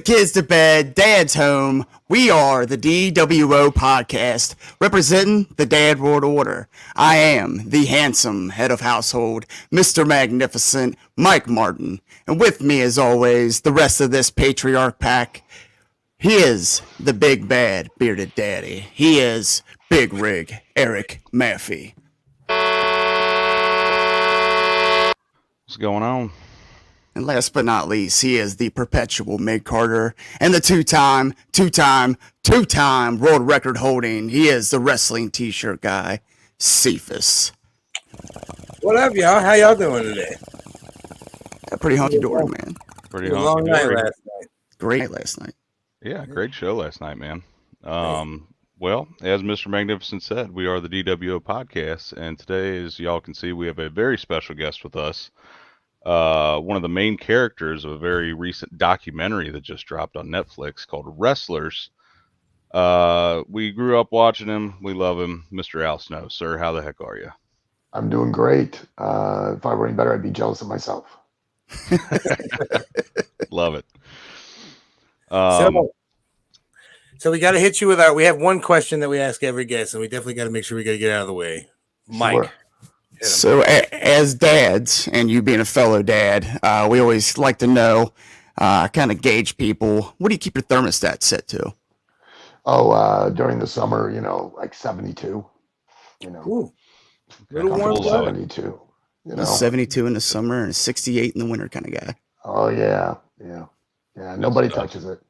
kids to bed, dad's home. We are the DWO podcast, representing the Dad World Order. I am the handsome head of household, Mr. Magnificent, Mike Martin. And with me, as always, the rest of this patriarch pack. He is the big bad bearded daddy. He is Big Rig Eric Maffey. What's going on? And last but not least, he is the perpetual Mig Carter and the two-time world record holding. He is the wrestling t-shirt guy, Cephas. What up, y'all? How y'all doing today? Pretty hunky-dory, man. Pretty long night last night. Great night last night. Yeah, great show last night, man. Well, as Mr. Magnificent said, we are the DWO podcast, and today, as y'all can see, we have a very special guest with us. One of the main characters of a very recent documentary that just dropped on Netflix called Wrestlers. We grew up watching him. We love him. Mr. Al Snow. Sir, how the heck are you? I'm doing great. If I were any better, I'd be jealous of myself. Love it. So we got to hit you with we have one question that we ask every guest, and we definitely got to make sure we got to get out of the way. Mike. Sure. So as dads, and you being a fellow dad, we always like to know, kind of gauge people. What do you keep your thermostat set to? During the summer, like 72. Ooh, little Okay. warm blooded. 72. 72 in the summer and 68 in the winter kind of guy. Oh yeah. Nobody touches it.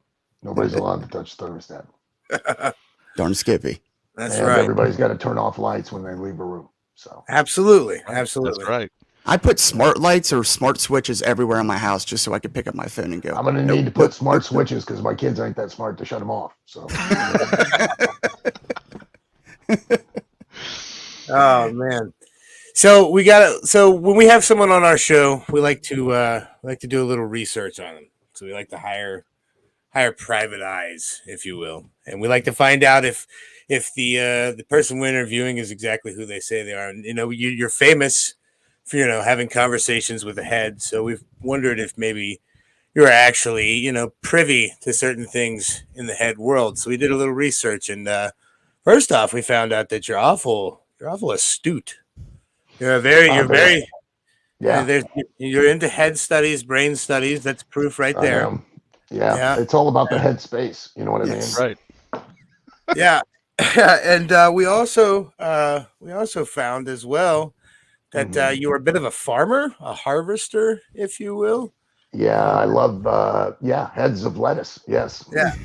Nobody's allowed to touch the thermostat. Darn Skippy. That's and right. Everybody's got to turn off lights when they leave a room. So Absolutely. That's right. I put smart lights or smart switches everywhere in my house just so I could pick up my phone and go. I'm gonna need to put smart switches because my kids ain't that smart to shut them off. So. Oh man. So when we have someone on our show, we like to do a little research on them. So we like to hire private eyes, if you will, and we like to find out if the person we're interviewing is exactly who they say they are. And you're famous for having conversations with the head. So we've wondered if maybe you're actually privy to certain things in the head world. So we did a little research, and first off, we found out that you're awful astute. You're very you're into head studies, brain studies. That's proof right there. Yeah, it's all about the head space. You know what I mean? Right. Yeah. And we also found as well that you were a bit of a farmer, a harvester, if you will. Yeah, I love heads of lettuce. Yes. Yeah.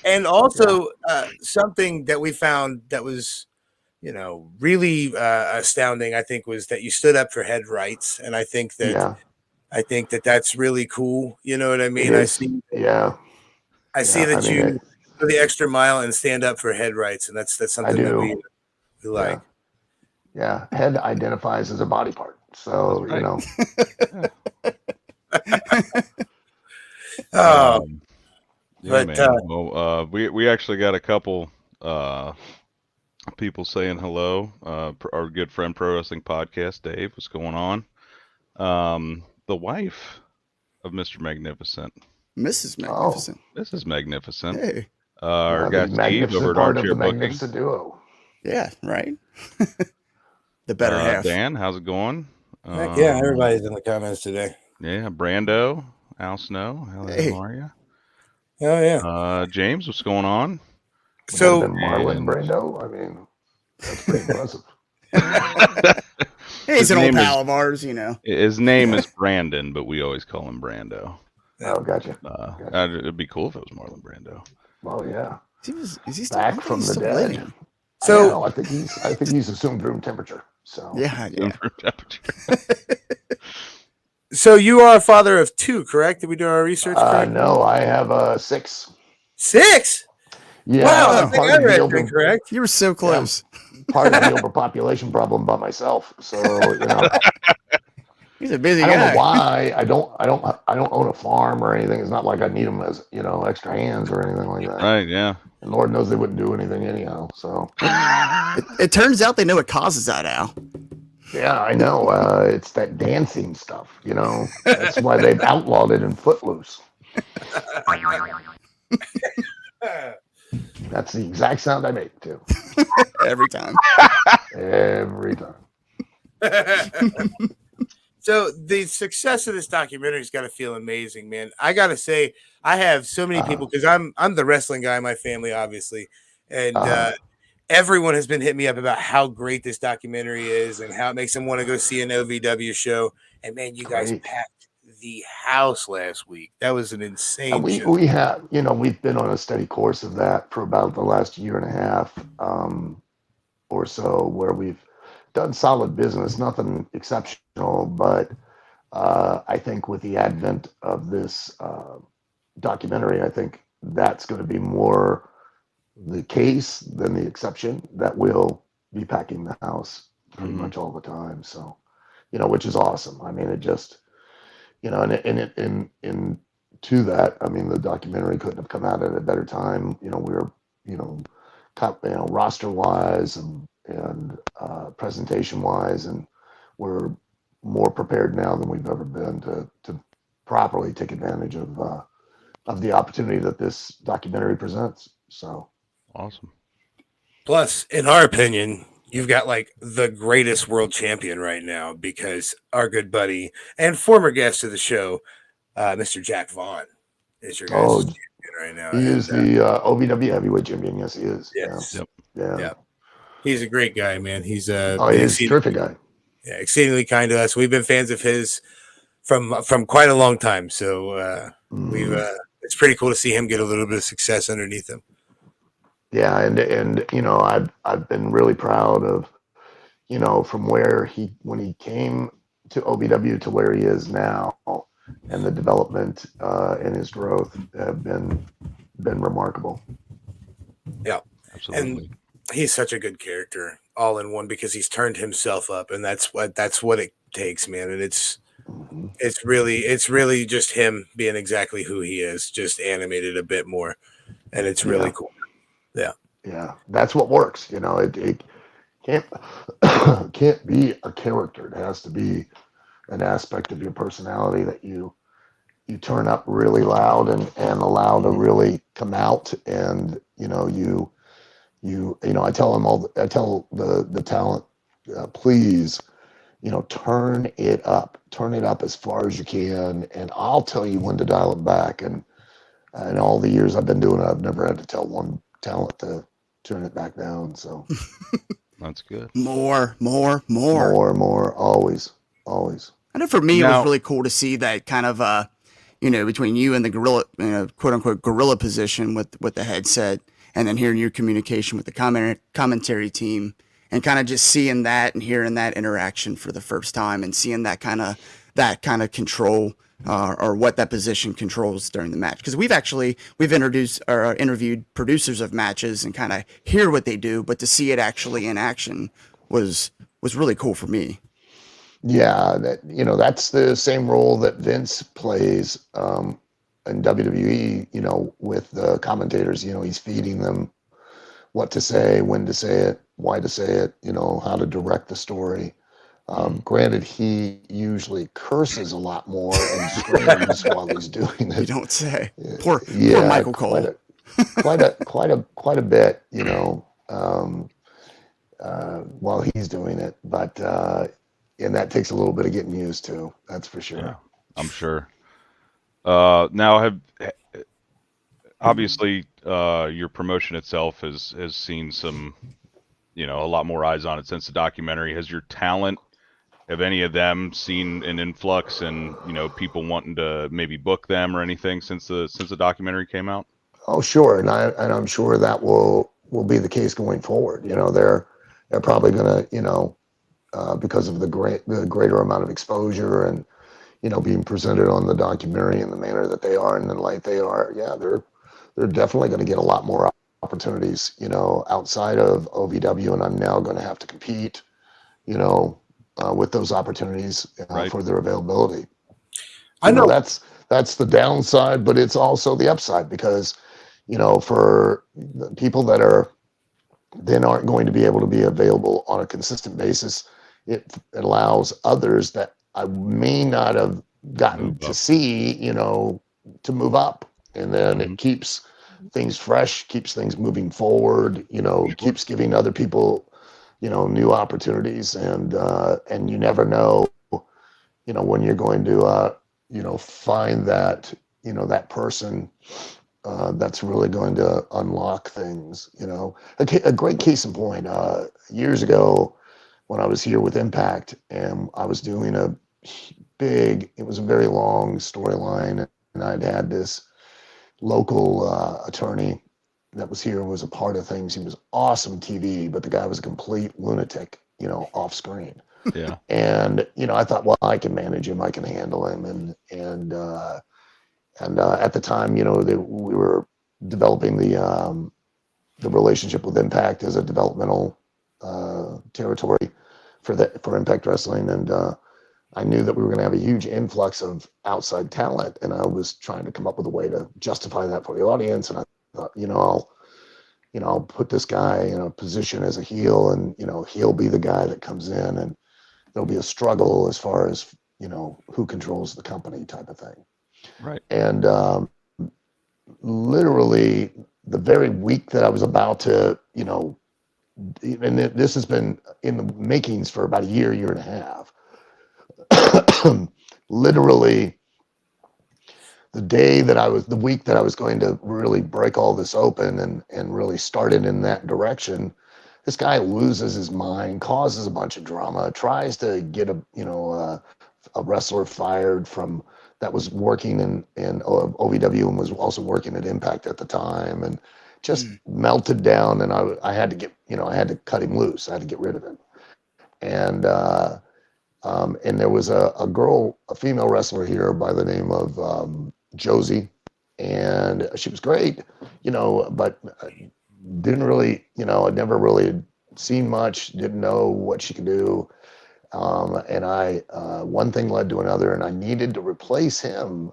And also something that we found that was really astounding, I think, was that you stood up for head rights, and I think that that's really cool. You know what I mean? I see that you go the extra mile and stand up for head rights, and that's something that we like. Yeah, head identifies as a body part, so Yeah, man. Well, we actually got a couple people saying hello. Our good friend Pro Wrestling Podcast, Dave, what's going on? The wife of Mr. Magnificent, Mrs. Magnificent. Mrs. Magnificent. Hey. Our guy Steve over at Armchair Booking. Magnificent duo. Yeah, right. The better half. Dan, how's it going? Heck yeah, everybody's in the comments today. Yeah, Brando, Al Snow, how are you? Oh yeah. James, what's going on? So Marlon Brando, I mean, that's pretty impressive. Hey, he's an old pal of ours, His name is Brandon, but we always call him Brando. Oh, gotcha. It'd be cool if it was Marlon Brando. Well, yeah. Is he still back from the dead? Living? So I think he's assumed room temperature. So yeah. Room temperature. So you are a father of two, correct? Did we do our research? No, I have 6. 6? Yeah. Wow, I think I read that correct. You were so close. Part of the overpopulation problem by myself. So he's a busy guy. I don't know why. I don't own a farm or anything. It's not like I need them as extra hands or anything like that. Right? Yeah. And Lord knows they wouldn't do anything anyhow. So it turns out they know what causes that, Al. Yeah, I know. It's that dancing stuff, you know. That's why they've outlawed it in Footloose. That's the exact sound I make too. Every time. Every time. So the success of this documentary's got to feel amazing, man. I gotta say, I have so many people because I'm the wrestling guy in my family, obviously, and everyone has been hitting me up about how great this documentary is and how it makes them want to go see an OVW show. And man, you guys Great. packed the house last week. That was an insane And show. we have, you know, we've been on a steady course of that for about the last year and a half or so, where we've done solid business, nothing exceptional, but I think with the advent of this documentary, I think that's going to be more the case than the exception, that we'll be packing the house pretty much all the time. So, you know, which is awesome. I mean, it just, you know, and to that, I mean, the documentary couldn't have come out at a better time. You know, we were, you know, roster wise and presentation wise, and we're more prepared now than we've ever been to properly take advantage of the opportunity that this documentary presents. So Awesome. Plus, in our opinion, you've got like the greatest world champion right now because our good buddy and former guest of the show, Mr. Jack Vaughn, is your guys' champion right now. He is the OVW heavyweight champion. Yes, he is. Yes. Yep. Yeah. He's a great guy, man. He's He's a terrific guy. Yeah, exceedingly kind to us. We've been fans of his from quite a long time. So we've it's pretty cool to see him get a little bit of success underneath him. Yeah, and you know, I've been really proud of, you know, from where when he came to OVW to where he is now, and the development and his growth have been remarkable. Yeah, Absolutely. and he's such a good character, all in one, because he's turned himself up, and that's what it takes, man. And it's really just him being exactly who he is, just animated a bit more, and it's really cool. Yeah, that's what works. You know, it can't can't be a character. It has to be an aspect of your personality that you turn up really loud and allow to really come out. And you know, you know, I tell the talent, please, you know, turn it up as far as you can, and I'll tell you when to dial it back. And in all the years I've been doing it, I've never had to tell one talent to turn it back down. So That's good. More. Always. I know for me, it was really cool to see that kind of, you know, between you and the gorilla, you know, quote unquote, gorilla position with the headset, and then hearing your communication with the commentary team, and kind of just seeing that and hearing that interaction for the first time, and seeing that kind of control, or what that position controls during the match. Because we've introduced or interviewed producers of matches and kind of hear what they do, but to see it actually in action was really cool for me. Yeah, that's the same role that Vince plays in WWE, you know, with the commentators. You know, he's feeding them what to say, when to say it, why to say it, you know, how to direct the story. Granted, he usually curses a lot more and screams while he's doing it. You don't say. Poor Michael Cole. Quite a bit, you know, while he's doing it. But and that takes a little bit of getting used to. That's for sure. Yeah, I'm sure. Now, obviously your promotion itself has seen some, you know, a lot more eyes on it since the documentary. Has your talent, have any of them seen an influx and, you know, people wanting to maybe book them or anything since the documentary came out? Oh, sure, and I'm sure that will be the case going forward. You know, they're probably gonna, you know, because of the greater amount of exposure and, you know, being presented on the documentary in the manner that they are and the light they are. Yeah, they're definitely going to get a lot more opportunities, you know, outside of OVW, and I'm now going to have to compete, you know, with those opportunities for their availability. I know that's the downside, but it's also the upside, because, you know, for the people that aren't going to be able to be available on a consistent basis it allows others that I may not have gotten Move to up. see, to move up. And then Mhm. it keeps things fresh, keeps things moving forward, Sure. keeps giving other people, new opportunities. And you never know, when you're going to, find that, that person that's really going to unlock things. A great case in point. Years ago, when I was here with Impact, and I was doing it was a very long storyline, and I'd had this local attorney that was here, was a part of things. He was awesome TV, but the guy was a complete lunatic, off screen. Yeah. And I thought, well, I can manage him, I can handle him, and at the time, we were developing the relationship with Impact as a developmental territory for Impact Wrestling, and I knew that we were going to have a huge influx of outside talent, and I was trying to come up with a way to justify that for the audience. And I thought, I'll put this guy in a position as a heel, and he'll be the guy that comes in, and there'll be a struggle as far as who controls the company type of thing. Right. And literally the very week that I was about to, and this has been in the makings for about a year and a half. Literally the week that I was going to really break all this open and really start it in that direction, this guy loses his mind, causes a bunch of drama, tries to get a wrestler fired from that was working in OVW and was also working at Impact at the time, and just melted down. And I had to I had to cut him loose. I had to get rid of him. And there was a female wrestler here by the name of Josie, and she was great, but didn't really, I'd never really seen much, didn't know what she could do. And one thing led to another, and I needed to replace him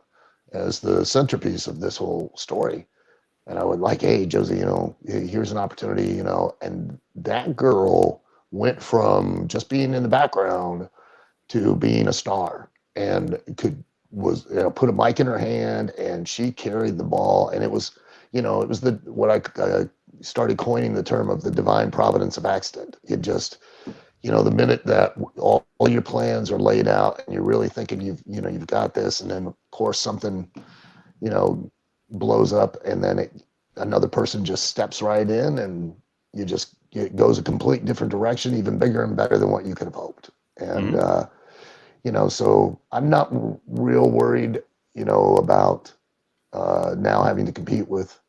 as the centerpiece of this whole story. And I would like, hey, Josie, here's an opportunity, and that girl went from just being in the background to being a star, and put a mic in her hand, and she carried the ball. And it was, it was what I started coining the term of the divine providence of accident. It just, the minute that all your plans are laid out and you're really thinking you've got this, and then of course something, blows up, and then another person just steps right in, and it goes a complete different direction, even bigger and better than what you could have hoped. And, so I'm not real worried, about now having to compete with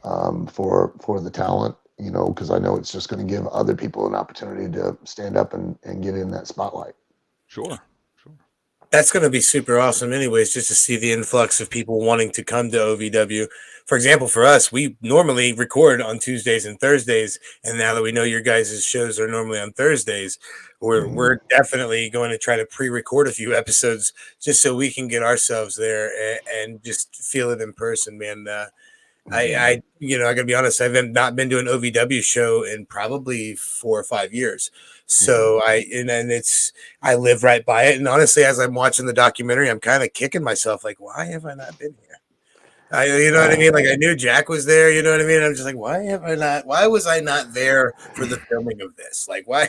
for the talent, because I know it's just going to give other people an opportunity to stand up and get in that spotlight. Sure. That's going to be super awesome anyways, just to see the influx of people wanting to come to OVW. For example, for us, we normally record on Tuesdays and Thursdays, and now that we know your guys' shows are normally on Thursdays, we're definitely going to try to pre-record a few episodes just so we can get ourselves there and just feel it in person, man. I gotta be honest, I've not been to an OVW show in probably 4 or 5 years. So I live right by it. And honestly, as I'm watching the documentary, I'm kind of kicking myself, like, why have I not been here? You know what I mean? Like, I knew Jack was there, you know what I mean? I'm just like, why was I not there for the filming of this? Like, why,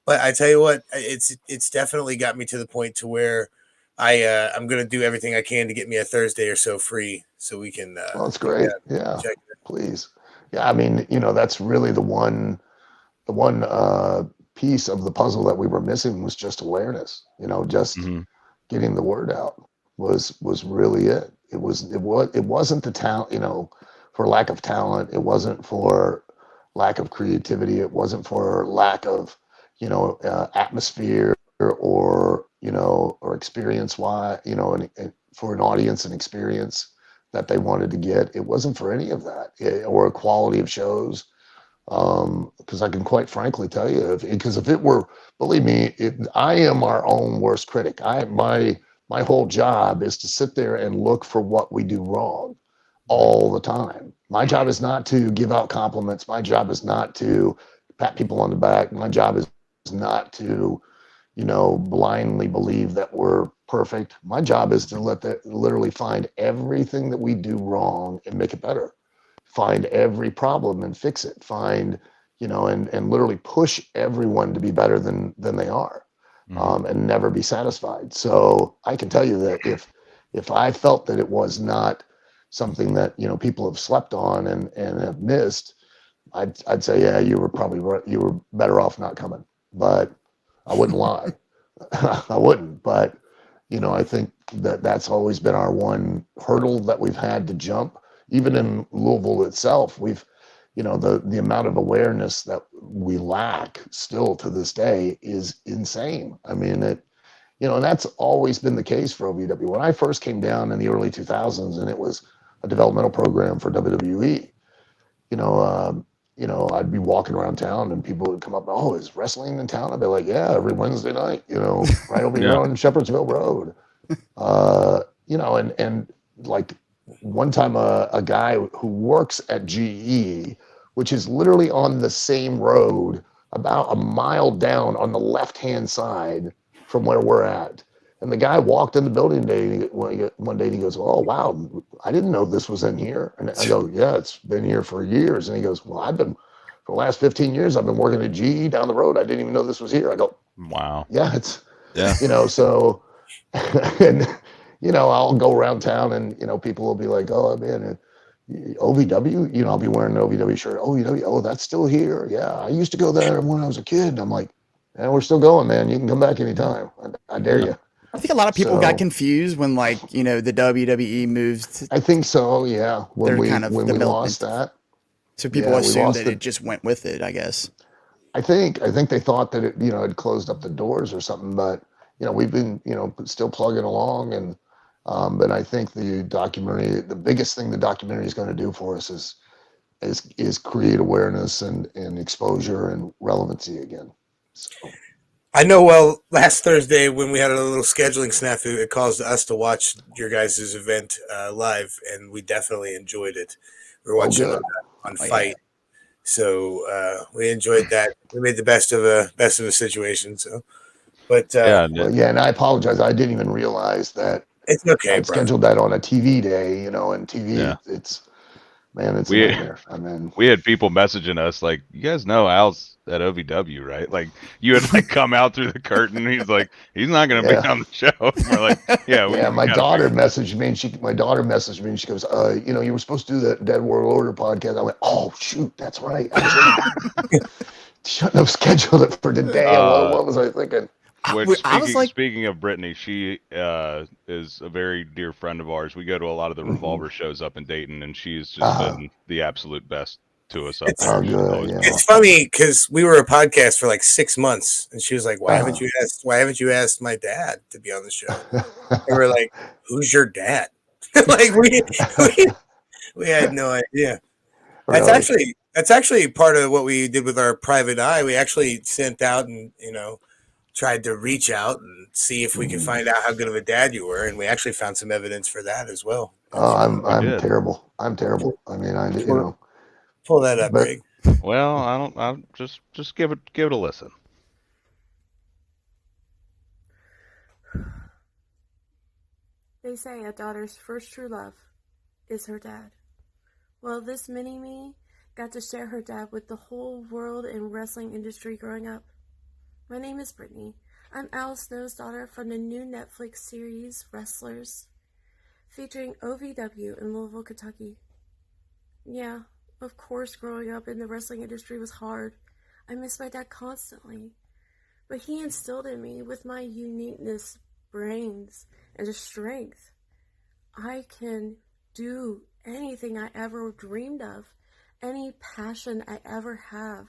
but I tell you what, it's definitely got me to the point to where I'm going to do everything I can to get me a Thursday or so free so we can. Well, that's great. Yeah, please. Yeah, I mean, that's really the one piece of the puzzle that we were missing was just awareness. Just getting the word out was really it. It wasn't the talent, for lack of talent. It wasn't for lack of creativity. It wasn't for lack of, atmosphere or experience. Why, and for an audience and experience that they wanted to get. It wasn't for any of that, or quality of shows. Because I can quite frankly tell you, if it were, believe me, I am our own worst critic. My whole job is to sit there and look for what we do wrong all the time. My job is not to give out compliments. My job is not to pat people on the back. My job is not to, blindly believe that we're perfect. My job is to literally find everything that we do wrong and make it better. Find every problem and fix it. Find, and literally push everyone to be better than they are, and never be satisfied. So I can tell you that if I felt that it was not something that people have slept on and have missed, I'd say, yeah, you were better off not coming. But I wouldn't lie. I wouldn't. But I think that's always been our one hurdle that we've had to jump. Even in Louisville itself, we've the amount of awareness that we lack still to this day is insane. I mean, and that's always been the case for OVW. When I first came down in the early 2000s, and it was a developmental program for WWE, I'd be walking around town and people would come up, oh, is wrestling in town? I'd be like, yeah, every Wednesday night, right over here on Shepherdsville Road. And like one time a guy who works at GE, which is literally on the same road, about a mile down on the left-hand side from where we're at. And the guy walked in the building one day and he goes, oh, wow, I didn't know this was in here. And I go, yeah, it's been here for years. And he goes, well, for the last 15 years, I've been working at GE down the road. I didn't even know this was here. I go, wow. Yeah, so, and, I'll go around town and, people will be like, oh, man, OVW, I'll be wearing an OVW shirt. OVW, oh, that's still here. Yeah, I used to go there when I was a kid. And I'm like, yeah, we're still going, man. You can come back anytime. I dare you. I think a lot of people got confused when, the WWE moved. I think so, yeah. When we lost that. So people assumed that it just went with it, I guess. I think they thought that it, had closed up the doors or something, but, we've been, still plugging along. And, but I think the biggest thing the documentary is going to do for us is create awareness and exposure and relevancy again. So. I know. Well, last Thursday when we had a little scheduling snafu, it caused us to watch your guys' event live, and we definitely enjoyed it. We were watching on Fight, so we enjoyed that. We made the best of a situation. So, but and I apologize. I didn't even realize that. It's okay. I scheduled that on a TV day, and TV, it's a nightmare. I mean, we had people messaging us like, you guys know Al's at OVW, right? Like, you had come out through the curtain. And he's like, he's not going to be on the show. And we're like, yeah. My daughter messaged me, and she goes, you were supposed to do that Dead World Order podcast. I went, oh shoot, that's right. I shouldn't have scheduled it for today. What was I thinking? Speaking of Brittany, she is a very dear friend of ours. We go to a lot of the Revolver shows up in Dayton, and she's just been the absolute best to us. It's funny because we were a podcast for like 6 months, and she was like, "Why haven't you asked my dad to be on the show?" And we're like, "Who's your dad?" Like we had no idea. Really? That's actually part of what we did with our private eye. We actually sent out and tried to reach out and see if we could find out how good of a dad you were, and we actually found some evidence for that as well. Oh, I'm terrible. I'm terrible. I mean, pull that up, Greg. Well, I just give it a listen. They say a daughter's first true love is her dad. Well, this mini-me got to share her dad with the whole world and wrestling industry growing up. My name is Brittany. I'm Al Snow's daughter from the new Netflix series Wrestlers, featuring OVW in Louisville, Kentucky. Yeah, of course growing up in the wrestling industry was hard. I miss my dad constantly. But he instilled in me with my uniqueness, brains, and strength. I can do anything I ever dreamed of, any passion I ever have.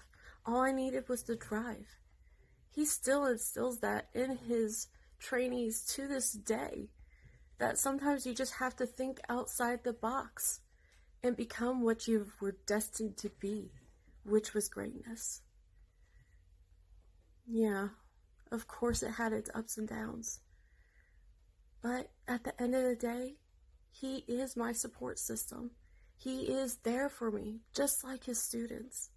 All I needed was the drive. He still instills that in his trainees to this day, that sometimes you just have to think outside the box and become what you were destined to be, which was greatness. Yeah, of course it had its ups and downs. But at the end of the day, he is my support system. He is there for me, just like his students.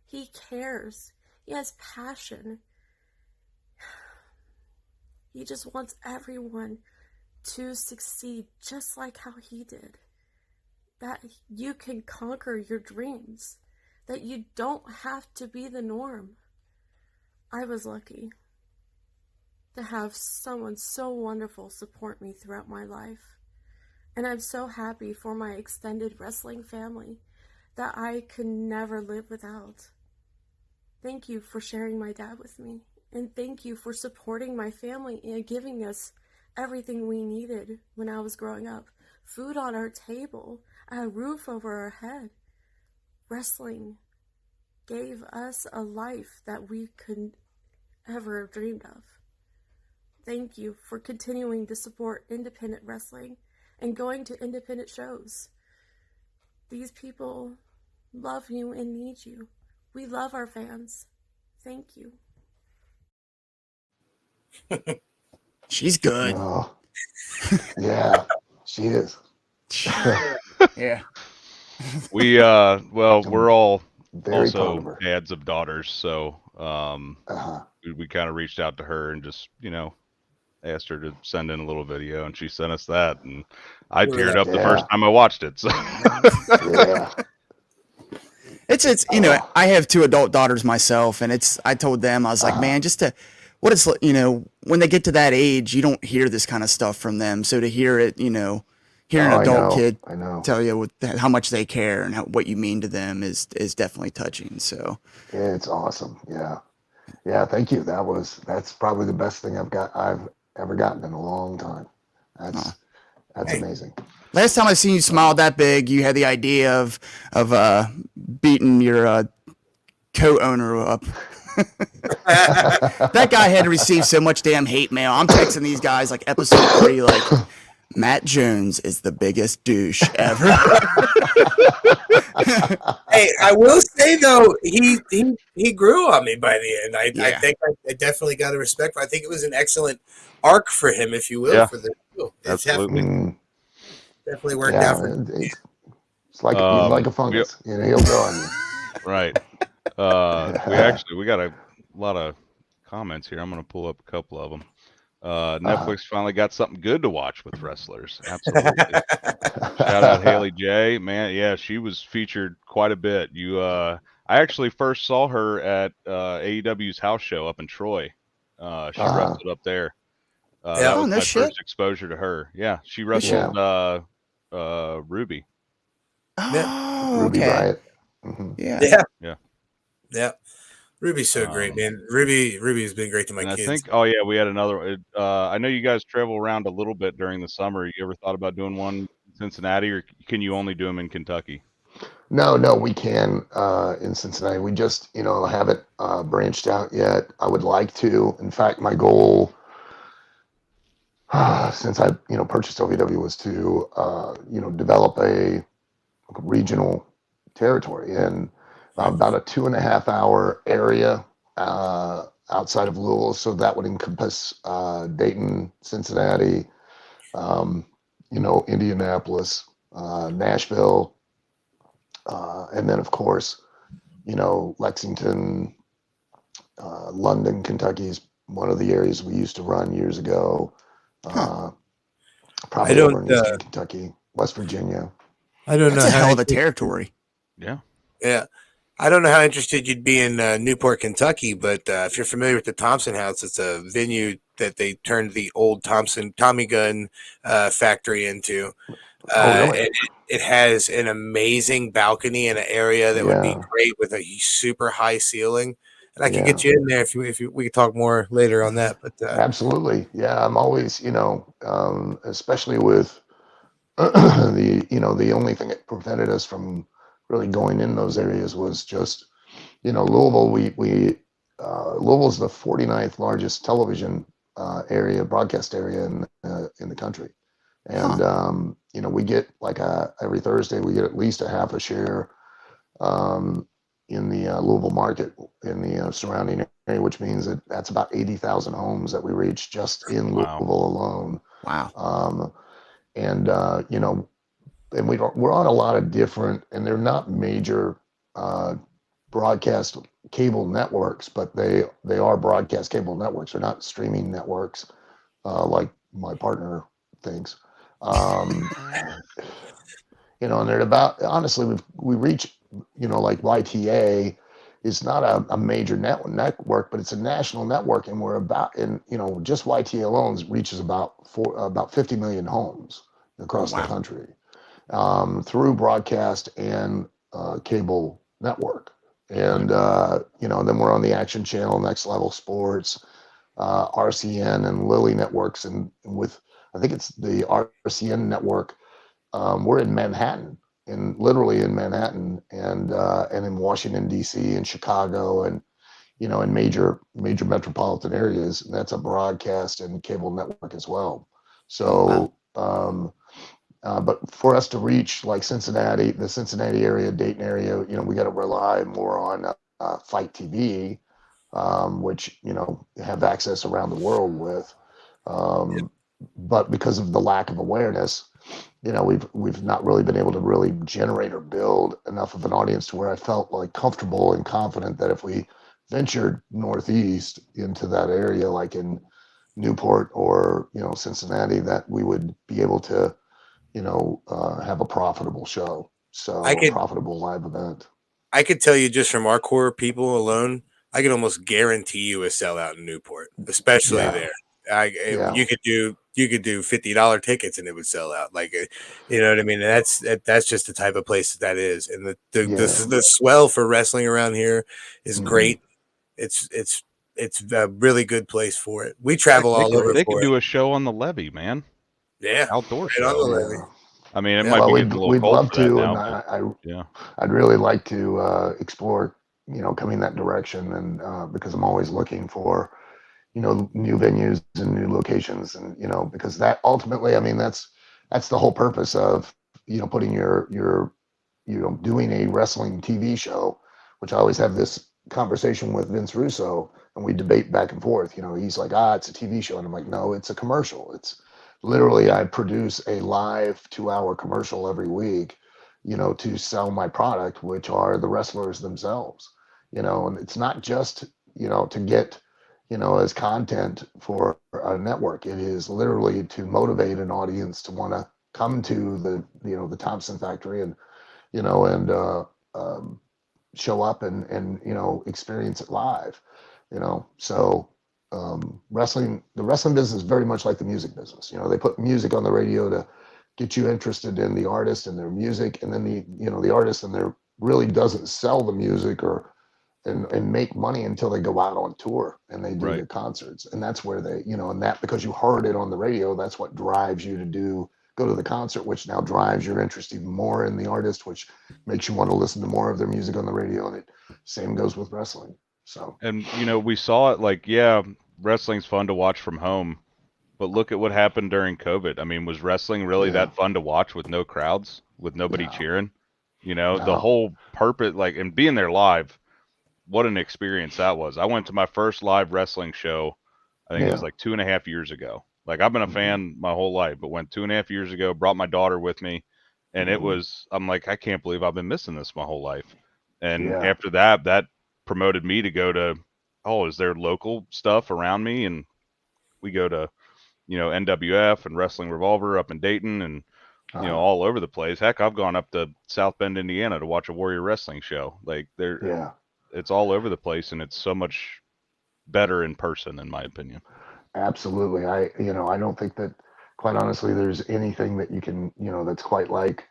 He cares. He has passion. He just wants everyone to succeed just like how he did. That you can conquer your dreams. That you don't have to be the norm. I was lucky to have someone so wonderful support me throughout my life. And I'm so happy for my extended wrestling family that I could never live without. Thank you for sharing my dad with me. And thank you for supporting my family and giving us everything we needed when I was growing up. Food on our table, a roof over our head. Wrestling gave us a life that we couldn't ever have dreamed of. Thank you for continuing to support independent wrestling and going to independent shows. These people love you and need you. We love our fans. Thank you. She's good. Oh, yeah, she is. Yeah. We're all Very proud of also her. dads of daughters, so Uh-huh. we kind of reached out to her and just, asked her to send in a little video, and she sent us that, and I teared up the first Yeah. time I watched it. So Yeah. It's Oh. I have 2 adult daughters myself, and I told them, I was like, man, just to what it's, when they get to that age, you don't hear this kind of stuff from them. So to hear it, hear an Oh, adult kid I know. tell you how much they care and what you mean to them is definitely touching. So It's awesome. Yeah. Yeah, thank you. That's probably the best thing I've ever gotten in a long time. That's amazing. last time I seen you smile that big, you had the idea of beating your co-owner up. That guy had received so much damn hate mail. I'm texting these guys like episode 3, like, Matt Jones is the biggest douche ever. Hey, I will say though, he grew on me by the end. I Yeah. think I definitely got a respect for. I think it was an excellent arc for him, if you will, Yeah. for the show. It's Absolutely. definitely worked Yeah, out for him. it's like he's like a fungus. He'll grow on you. Right. We got a lot of comments here. I'm going to pull up a couple of them. Netflix finally got something good to watch with wrestlers. Absolutely. Shout out Haley J. Man, yeah, she was featured quite a bit. I actually first saw her at AEW's house show up in Troy. She wrestled up there. That was no my shit. first exposure to her. Yeah, she wrestled Ruby. Oh, Ruby okay. Riot. Mhm. Yeah. Ruby's so great, man. Ruby's been great to my And kids. I think, we had another. I know you guys travel around a little bit during the summer. You ever thought about doing one in Cincinnati, or can you only do them in Kentucky? No, we can in Cincinnati. We just, haven't branched out yet. I would like to. In fact, my goal since I, purchased OVW was to, develop a regional territory in about a 2.5 hour area outside of Louisville. So that would encompass Dayton, Cincinnati, Indianapolis, Nashville, and then of course, Lexington, London, Kentucky is one of the areas we used to run years ago. Probably over in Eastern Kentucky, West Virginia. I don't That's know a how hell of a territory. Yeah. Yeah. I don't know how interested you'd be in Newport, Kentucky, but if you're familiar with the Thompson House, it's a venue that they turned the old Tommy gun factory into. Really? It has an amazing balcony in an area that would be great with a super high ceiling. And I can get you in there if we could talk more later on that. But Absolutely. Yeah, I'm always, especially with the only thing that prevented us from really going in those areas was just, Louisville. Louisville's the 49th largest television broadcast area in the country, and we get like every Thursday we get at least a half a share in the Louisville market in the surrounding area, which means that's about 80,000 homes that we reach just in Louisville alone. Wow. And and we're on a lot of different, and they're not major broadcast cable networks, but they are broadcast cable networks. They're not streaming networks. like my partner thinks. Um, and they're about, honestly, we reach, like YTA is not a major network, but it's a national network, and we're about, and just YTA alone reaches about 50 million homes Oh across the wow. country, through broadcast and cable network. And then we're on the Action Channel, Next Level Sports, RCN, and Lily networks, and with, I think it's the RCN network. We're in Manhattan, literally in Manhattan, and in Washington D.C. and Chicago, and in major metropolitan areas. And that's a broadcast and cable network as well. So, but for us to reach like Cincinnati, the Cincinnati area, Dayton area, we got to rely more on Fight TV, which have access around the world with. But because of the lack of awareness, we've not really been able to really generate or build enough of an audience to where I felt like comfortable and confident that if we ventured northeast into that area, like in Newport or Cincinnati, that we would be able to have a profitable show, I so a could profitable live event. I could tell you just from our core people alone, I can almost guarantee you a sellout in Newport, especially Yeah, there. yeah, You could do $50 tickets and it would sell out. Like, you know what I mean? And that's just the type of place that is. And yeah. the swell for wrestling around here is Mhm. great. It's a really good place for it. We Heck, travel all over they could for it. do a show on the levee, man. Yeah, Outdoor right on the show. levee. Yeah. I mean, it Yeah, might Well, be we'd getting a little we'd cold love for that to, and now, but yeah. I'd really like to explore, coming that direction, and because I'm always looking for, new venues and new locations, and because that ultimately, I mean, that's the whole purpose of putting your doing a wrestling TV show, which I always have this conversation with Vince Russo, and we debate back and forth. He's like, it's a TV show, and I'm like, no, it's a commercial. It's literally, I produce a live 2-hour commercial every week, to sell my product, which are the wrestlers themselves. And it's not just to get as content for a network. It is literally to motivate an audience to want to come to the Thompson factory, and and um, show up and experience it live. So the wrestling business is very much like the music business. They put music on the radio to get you interested in the artist and their music, and then the artist and their really doesn't sell the music or and make money until they go out on tour and they do Right. their concerts. And that's where they, and that, because you heard it on the radio, that's what drives you to go to the concert, which now drives your interest even more in the artist, which makes you want to listen to more of their music on the radio. And it same goes with wrestling. So And we saw it like, yeah, wrestling's fun to watch from home, but look at what happened during COVID. I mean, was wrestling really yeah, that fun to watch with no crowds, with nobody no, cheering? The no, whole purpose, like, and being there live, what an experience that was. I went to my first live wrestling show, I think it was yeah, like 2.5 years ago. Like, I've been a mhm, fan my whole life, but went 2.5 years ago, brought my daughter with me, and mhm, I'm like, I can't believe I've been missing this my whole life. And yeah, after that, that promoted me to go to, oh, is there local stuff around me? And we go to, NWF and Wrestling Revolver up in Dayton and, uh, all over the place. Heck, I've gone up to South Bend, Indiana to watch a Warrior Wrestling show. Like, yeah. it's all over the place, and it's so much better in person, in my opinion. Absolutely. I don't think that, quite honestly, there's anything that you can, that's quite like,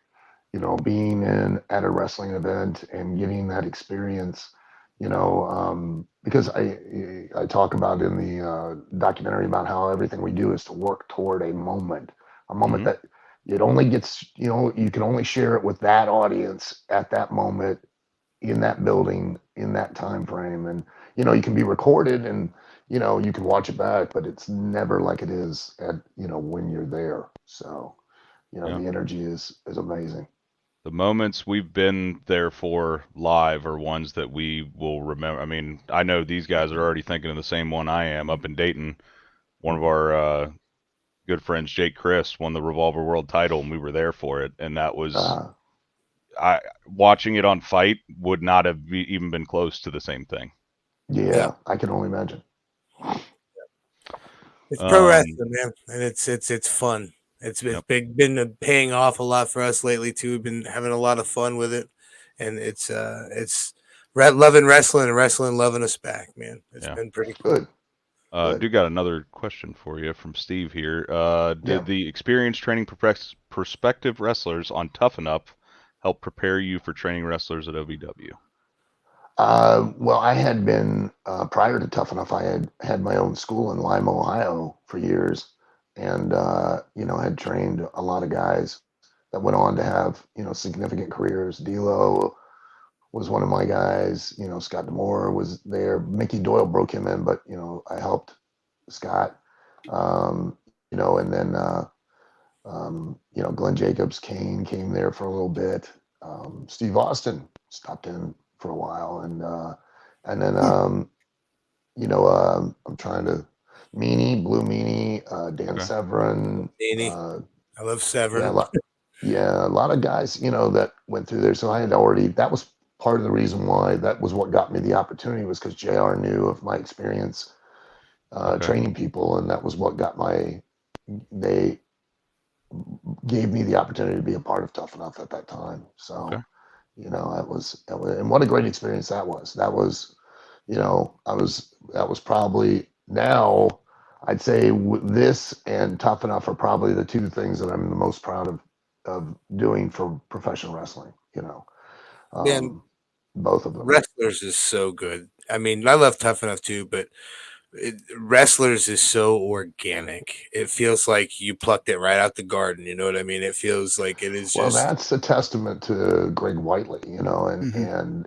being in at a wrestling event and getting that experience, because I talk about in the documentary about how everything we do is to work toward a moment Hmm. that it only gets, you can only share it with that audience at that moment, in that building, in that time frame. And you can be recorded, and you can watch it back, but it's never like it is at when you're there. So Yeah. the energy is amazing. The moments we've been there for live are ones that we will remember. I mean, I know these guys are already thinking of the same one I am. Up in Dayton, one of our good friends, Jake Chris, won the Revolver World title, and we were there for it. And that was, uh, I watching it on Fight would not have even been close to the same thing. yeah. yeah, I can only imagine. It's pro Um, wrestling, man, and it's fun. It's Yep. been paying off a lot for us lately too. We've been having a lot of fun with it, and loving wrestling and wrestling loving us back, man. It's Yeah. been pretty cool. Good. Good. Do got another question for you from Steve here. Yeah. Did the experience training prospective wrestlers on Tough Enough help prepare you for training wrestlers at OVW? Well, I had been prior to Tough Enough. I had my own school in Lima, Ohio, for years, and had trained a lot of guys that went on to have significant careers. D'Lo was one of my guys. Scott D'Amore was there. Mickey Doyle broke him in, but I helped Scott. And then Glenn Jacobs, Kane came there for a little bit. Steve Austin stopped in for a while, and then I'm trying to Blue Meanie, Dan Okay. Severin. Danny, I love Yeah, Severn. a lot of guys, that went through there. So I had already, that was part of the reason why that was what got me the opportunity, was because JR knew of my experience Okay. training people. And that was what they gave me the opportunity to be a part of Tough Enough at that time. So, Okay. that was, and what a great experience that was. That was, that was probably, now I'd say this and Tough Enough are probably the two things that I'm the most proud of doing for professional wrestling, Man, both of them. wrestlers is so good. I mean, I love Tough Enough too, but wrestlers is so organic. It feels like you plucked it right out the garden. You know what I mean? It feels like it is Well, just. that's a testament to Greg Whiteley, Mhm.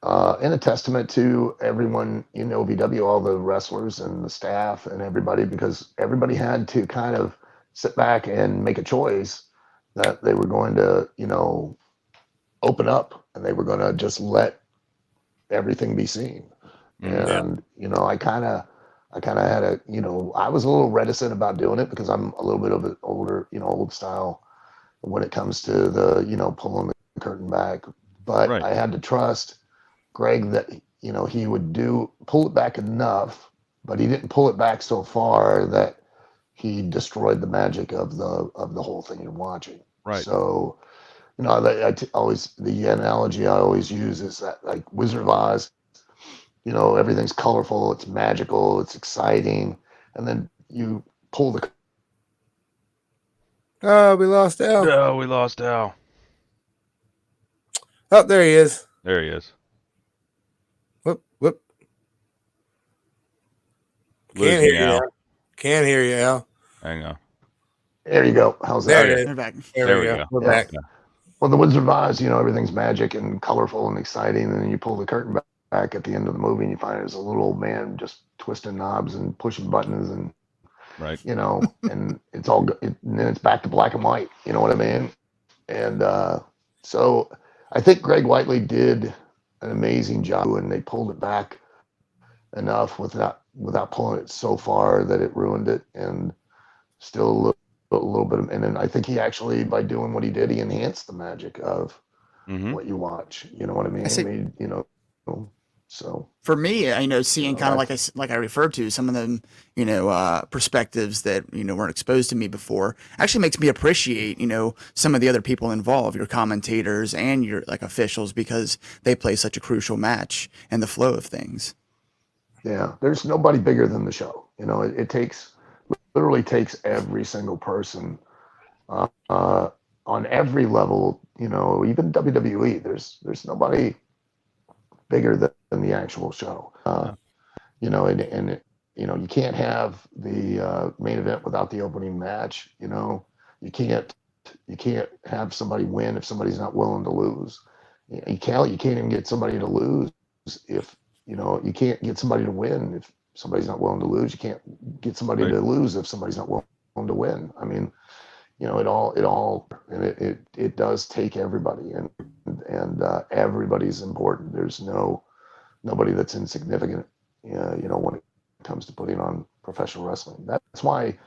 and a testament to everyone in OVW, all the wrestlers and the staff and everybody, because everybody had to kind of sit back and make a choice that they were going to, open up, and they were going to just let everything be seen. Mhm. Yeah. And, I kind of had I was a little reticent about doing it because I'm a little bit of an older, old style when it comes to the, pulling the curtain back. But Right. I had to trust Greg that he would pull it back enough, but he didn't pull it back so far that he destroyed the magic of the whole thing you're watching. Right. So always, the analogy I always use is that, like, Wizard of Oz, everything's colorful, it's magical, it's exciting, and then you pull the Oh, we lost Al. No, we lost Al. Oh, there he is. There he is. Whoop, whoop. Can't Losing hear you, you, Al. Al. Can't hear you, Al. Hang on. There you go. How's that? There Okay. it is. They're back. There There we we go. go. We're Yeah. back. Well, the Wizard of Oz, everything's magic and colorful and exciting, and then you pull the curtain back at the end of the movie, and you find there's a little old man just twisting knobs and pushing buttons, and Right. and it's all and then it's back to black and white. You know what I mean? And so I think Greg Whiteley did an amazing job, and they pulled it back enough without pulling it so far that it ruined it, and still a little bit of, and then I think he actually, by doing what he did, he enhanced the magic of Mm-hmm. what you watch. You know what I mean? I see. So For me, seeing kind of that's like I referred to some of them, perspectives that weren't exposed to me before, actually makes me appreciate some of the other people involved, your commentators and your like officials, because they play such a crucial match in the flow of things. yeah. There's nobody bigger than the show. It literally takes every single person on every level. Even WWE. There's nobody bigger than the actual show. And you can't have the main event without the opening match. You can't have somebody win if somebody's not willing to lose. You can't even get somebody to lose if you can't get somebody to win if somebody's not willing to lose. You can't get somebody Right. to lose if somebody's not willing to win. I mean, it all and it does take everybody, and everybody's important. There's nobody that's insignificant, when it comes to putting on professional wrestling. That's why,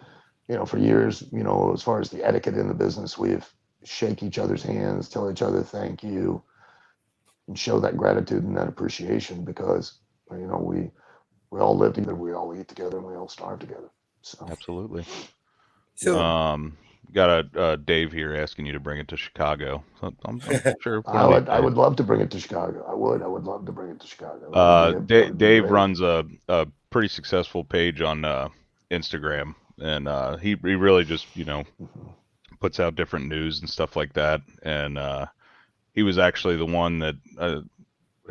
for years, as far as the etiquette in the business, we've shake each other's hands, tell each other thank you, and show that gratitude and that appreciation, because we we all live together, we all eat together, and we all starve together. So Absolutely. So Got a Dave here asking you to bring it to Chicago. So I'm sure one I of these would days. love to bring it to Chicago. I would love to bring it to Chicago. That would be Dave great. runs a pretty successful page on Instagram, and he really just puts out different news and stuff like that. And he was actually the one that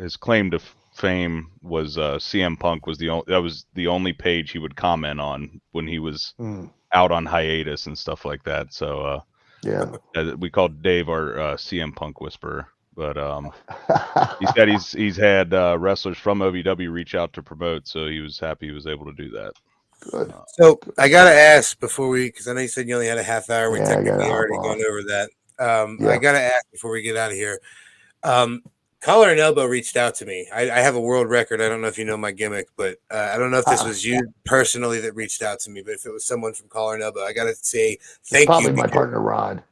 his claim to fame was CM Punk was the only page he would comment on when he was out on hiatus and stuff like that. So Yeah. we called Dave our CM Punk whisperer. But he said he's had wrestlers from OVW reach out to promote, so he was happy he was able to do that. Good. So I gotta ask before because I know you said you only had a half hour. We Yeah, I technically gotta already hop gone off. over that. Yeah. I gotta ask before we get out of here. Collar and Elbow reached out to me. I have a world record. I don't know if you know my gimmick, but I don't know if this was you personally that reached out to me. But if it was someone from Collar and Elbow, I gotta say thank Probably you. my partner Rod.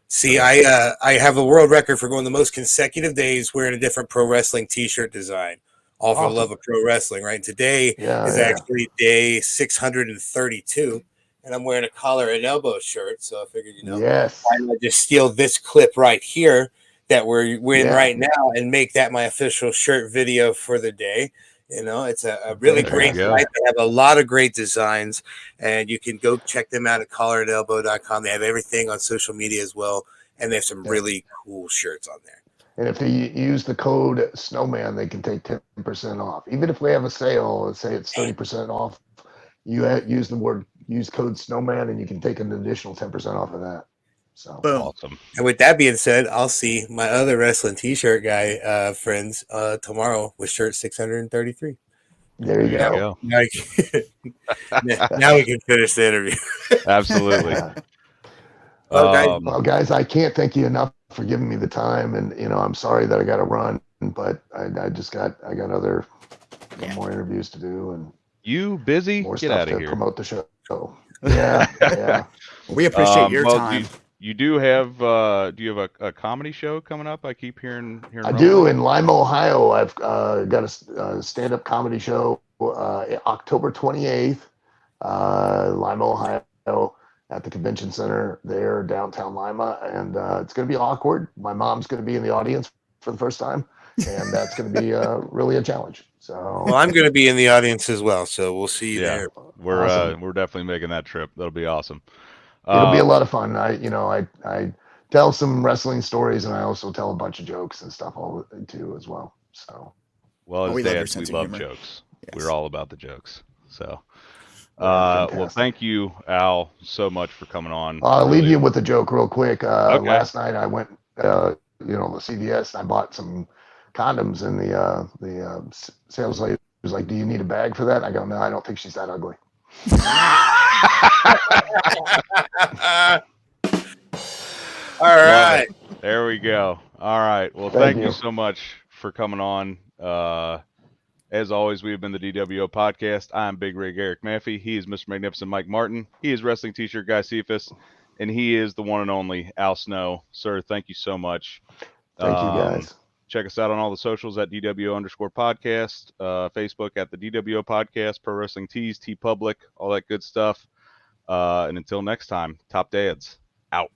See, I have a world record for going the most consecutive days wearing a different pro wrestling T-shirt design. All for the love of pro wrestling, right? And today is actually day 632, and I'm wearing a Collar and Elbow shirt. So I figured, Yes. why not just steal this clip right here that we're in right now and make that my official shirt video for the day. It's a really great site. They have a lot of great designs, and you can go check them out at collarandelbow.com. They have everything on social media as well, and they have some really cool shirts on there. And if they use the code Snowman, they can take 10% off. Even if we have a sale, let's say it's 30% off, you use code Snowman, and you can take an additional 10% off of that. So Boom. Awesome. And with that being said, I'll see my other wrestling T-shirt guy friends tomorrow with shirt 633. There you go. Now we can finish the interview. Absolutely. Well, guys, I can't thank you enough for giving me the time, and I'm sorry that I got to run, but I got other more interviews to do, and you busy? More Get stuff out of to here. promote the show. Yeah. We appreciate your time. You do have a comedy show coming up? I keep hearing. I do in Lima, Ohio. I've got a stand-up comedy show October 28th, Lima, Ohio, at the convention center there downtown Lima, and it's going to be awkward. My mom's going to be in the audience for the first time, and that's going to be really a challenge. So, well, I'm going to be in the audience as well, so we'll see you there. We're definitely making that trip. That'll be awesome. It'll be a lot of fun. I tell some wrestling stories, and I also tell a bunch of jokes and stuff too as well. So, as we dads, we love jokes. Yes. We're all about the jokes. So, well, thank you, Al, so much for coming on. I'll leave you with a joke real quick. Last night I went, to CVS, and I bought some condoms, and the sales lady was like, "Do you need a bag for that?" I go, "No, I don't think she's that ugly." All right. There we go. All right. Well, thank you so much for coming on. As always, we have been the DWO Podcast. I'm Big Rig Eric Maffey. He is Mr. Magnificent Mike Martin. He is Wrestling T-shirt Guy Cephas. And he is the one and only Al Snow. Sir, thank you so much. Thank you, guys. Check us out on all the socials at DWO_podcast, Facebook at the DWO Podcast, Pro Wrestling Tees, T Public, all that good stuff. And until next time, Top Dads, out.